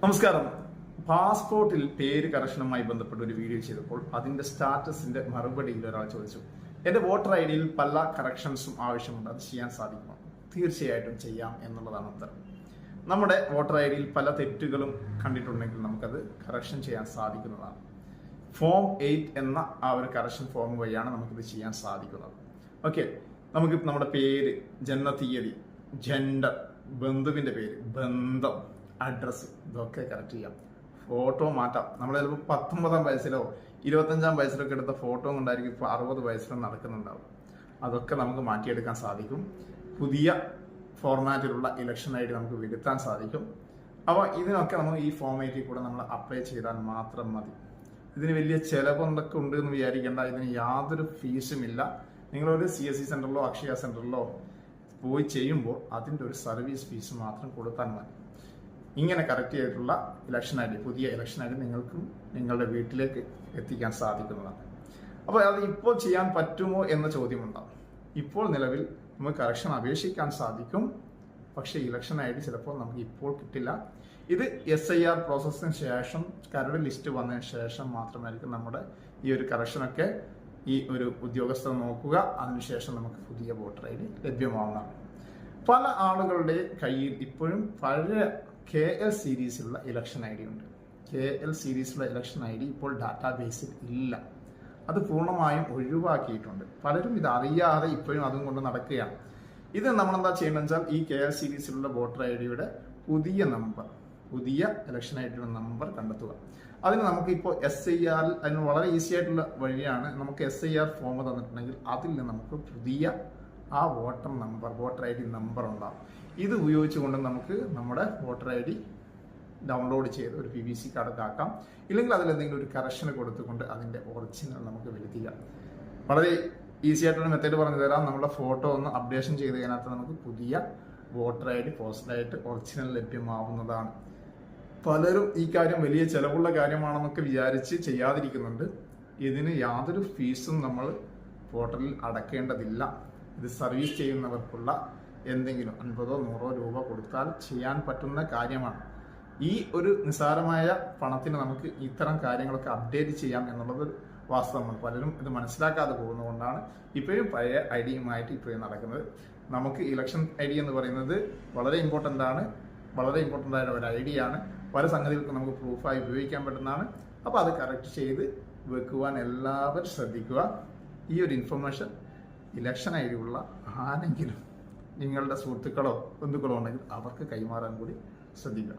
നമസ്കാരം. പാസ്പോർട്ടിൽ പേര് കറക്ഷനുമായി ബന്ധപ്പെട്ട ഒരു വീഡിയോ ചെയ്തപ്പോൾ അതിന്റെ സ്റ്റാറ്റസിന്റെ മറുപടിയിൽ ഒരാൾ ചോദിച്ചു, എന്റെ വോട്ടർ ഐ ഡിയിൽ പല കറക്ഷൻസും ആവശ്യമുണ്ട്, അത് ചെയ്യാൻ സാധിക്കുമോ? തീർച്ചയായിട്ടും ചെയ്യാം എന്നുള്ളതാണ് ഉത്തരം. നമ്മുടെ വോട്ടർ ഐ ഡിയിൽ പല തെറ്റുകളും കണ്ടിട്ടുണ്ടെങ്കിൽ നമുക്കത് കറക്ഷൻ ചെയ്യാൻ സാധിക്കുന്നതാണ്. ഫോം 8 എന്ന ആ ഒരു കറക്ഷൻ ഫോം വഴിയാണ് നമുക്കിത് ചെയ്യാൻ സാധിക്കുന്നത്. ഓക്കെ, നമുക്ക് നമ്മുടെ പേര്, ജന്മതീയതി, ജെൻഡർ, ബന്ധുവിന്റെ പേര്, ബന്ധം, അഡ്രസ്സ്, ഇതൊക്കെ കറക്റ്റ് ചെയ്യാം. ഫോട്ടോ മാറ്റാം. നമ്മൾ ചിലപ്പോൾ 19-ആം വയസ്സിലോ 25-ആം വയസ്സിലൊക്കെ എടുത്ത ഫോട്ടോ കൊണ്ടായിരിക്കും ഇപ്പോൾ 60 വയസ്സിലും നടക്കുന്നുണ്ടാവും. അതൊക്കെ നമുക്ക് മാറ്റിയെടുക്കാൻ സാധിക്കും. പുതിയ ഫോർമാറ്റിലുള്ള ഇലക്ഷൻ ഐ ഡി നമുക്ക് വരുത്താൻ സാധിക്കും. അപ്പോൾ ഇതിനൊക്കെ നമ്മൾ ഈ ഫോർമാറ്റിൽ കൂടെ നമ്മൾ അപ്ലൈ ചെയ്താൽ മാത്രം മതി. ഇതിന് വലിയ ചിലവൊക്കെ ഉണ്ട് എന്ന് വിചാരിക്കേണ്ട. ഇതിന് യാതൊരു ഫീസും ഇല്ല. നിങ്ങളൊരു CSC സെന്ററിലോ അക്ഷയ സെന്ററിലോ പോയി ചെയ്യുമ്പോൾ അതിൻ്റെ ഒരു സർവീസ് ഫീസ് മാത്രം കൊടുത്താൽ മതി. ഇങ്ങനെ കറക്റ്റ് ചെയ്തിട്ടുള്ള ഇലക്ഷൻ ഐ ഡി, പുതിയ ഇലക്ഷൻ ഐ ഡി നിങ്ങൾക്കും നിങ്ങളുടെ വീട്ടിലേക്ക് എത്തിക്കാൻ സാധിക്കുന്നതാണ്. അപ്പോൾ അത് ഇപ്പോൾ ചെയ്യാൻ പറ്റുമോ എന്ന ചോദ്യമുണ്ടാകും. ഇപ്പോൾ നിലവിൽ നമുക്ക് കറക്ഷൻ അപേക്ഷിക്കാൻ സാധിക്കും, പക്ഷേ ഇലക്ഷൻ ഐ ഡി ചിലപ്പോൾ നമുക്ക് ഇപ്പോൾ കിട്ടില്ല. ഇത് SIR പ്രോസസ്സിന് ശേഷം, കരട് ലിസ്റ്റ് വന്നതിന് ശേഷം മാത്രമായിരിക്കും നമ്മുടെ ഈ ഒരു കറക്ഷനൊക്കെ ഈ ഒരു ഉദ്യോഗസ്ഥർ നോക്കുക. അതിനുശേഷം നമുക്ക് പുതിയ വോട്ടർ ഐ ഡി ലഭ്യമാവുന്നതാണ്. പല ആളുകളുടെ കയ്യിൽ ഇപ്പോഴും പഴയ KL സീരീസിലുള്ള ഇലക്ഷൻ ഐ ഡി ഉണ്ട്. KL സീരീസിലുള്ള ഇലക്ഷൻ ഐ ഡി ഇപ്പോൾ ഡാറ്റാബേസിൽ ഇല്ല. അത് പൂർണ്ണമായും ഒഴിവാക്കിയിട്ടുണ്ട്. പലരും ഇത് അറിയാതെ ഇപ്പോഴും അതും കൊണ്ട് നടക്കുകയാണ്. ഇത് നമ്മളെന്താ ചെയ്യണമെന്ന് വെച്ചാൽ, ഈ KL സീരീസിലുള്ള വോട്ടർ ഐ ഡിയുടെ പുതിയ നമ്പർ, പുതിയ ഇലക്ഷൻ ഐ ഡിയുടെ നമ്പർ കണ്ടെത്തുക. അതിന് നമുക്കിപ്പോൾ SIR, അതിന് വളരെ ഈസി ആയിട്ടുള്ള വഴിയാണ്. നമുക്ക് SIR ഫോം തന്നിട്ടുണ്ടെങ്കിൽ അതിൽ നമുക്ക് പുതിയ ആ വോട്ടർ ഐ ഡി നമ്പർ ഉണ്ടാകും. ഇത് ഉപയോഗിച്ചുകൊണ്ട് നമുക്ക് നമ്മുടെ വോട്ടർ ഐ ഡി ഡൗൺലോഡ് ചെയ്ത് ഒരു PVC കാർഡൊക്കെ ആക്കാം. ഇല്ലെങ്കിൽ അതിലെന്തെങ്കിലും ഒരു കറക്ഷന് കൊടുത്തുകൊണ്ട് അതിൻ്റെ ഒറിജിനൽ നമുക്ക് വരുത്തിക്കാം. വളരെ ഈസി ആയിട്ടുള്ള മെത്തേഡ് പറഞ്ഞു തരാം. നമ്മുടെ ഫോട്ടോ ഒന്ന് അപ്ഡേഷൻ ചെയ്ത് കഴിഞ്ഞാൽ നമുക്ക് പുതിയ വോട്ടർ ഐ ഡി പോസ്റ്റലായിട്ട് ഒറിജിനൽ ലഭ്യമാവുന്നതാണ്. പലരും ഈ കാര്യം വലിയ ചിലവുള്ള കാര്യമാണെന്നൊക്കെ വിചാരിച്ച് ചെയ്യാതിരിക്കുന്നുണ്ട്. ഇതിന് യാതൊരു ഫീസും നമ്മൾ പോർട്ടലിൽ അടക്കേണ്ടതില്ല. ഇത് സർവീസ് ചെയ്യുന്നവർക്കുള്ള എന്തെങ്കിലും 50 or 100 രൂപ കൊടുത്താൽ ചെയ്യാൻ പറ്റുന്ന കാര്യമാണ്. ഈ ഒരു നിസ്സാരമായ പണത്തിന് നമുക്ക് ഇത്തരം കാര്യങ്ങളൊക്കെ അപ്ഡേറ്റ് ചെയ്യാം എന്നുള്ളത് വാസ്തവമാണ്. പലരും ഇത് മനസ്സിലാക്കാതെ പോകുന്നതുകൊണ്ടാണ് ഇപ്പോഴും പഴയ ഐ ഡിയുമായിട്ട് ഇപ്പോഴും നടക്കുന്നത്. നമുക്ക് ഇലക്ഷൻ ഐ ഡി എന്ന് പറയുന്നത് വളരെ ഇമ്പോർട്ടൻ്റ് ആണ്. വളരെ ഇമ്പോർട്ടൻ്റ് ആയ ഒരു ഐ ഡിയാണ്. പല സംഗതികൾക്കും നമുക്ക് പ്രൂഫായി ഉപയോഗിക്കാൻ പറ്റുന്നതാണ്. അപ്പോൾ അത് കറക്റ്റ് ചെയ്ത് വെക്കുവാൻ എല്ലാവരും ശ്രദ്ധിക്കുക. ഈ ഒരു ഇൻഫർമേഷൻ ഇലക്ഷൻ ഐ ഡി ഉള്ള ആരെങ്കിലും നിങ്ങളുടെ സുഹൃത്തുക്കളോ ബന്ധുക്കളോ ഉണ്ടെങ്കിൽ അവർക്ക് കൈമാറാൻ കൂടി ശ്രദ്ധിക്കുക.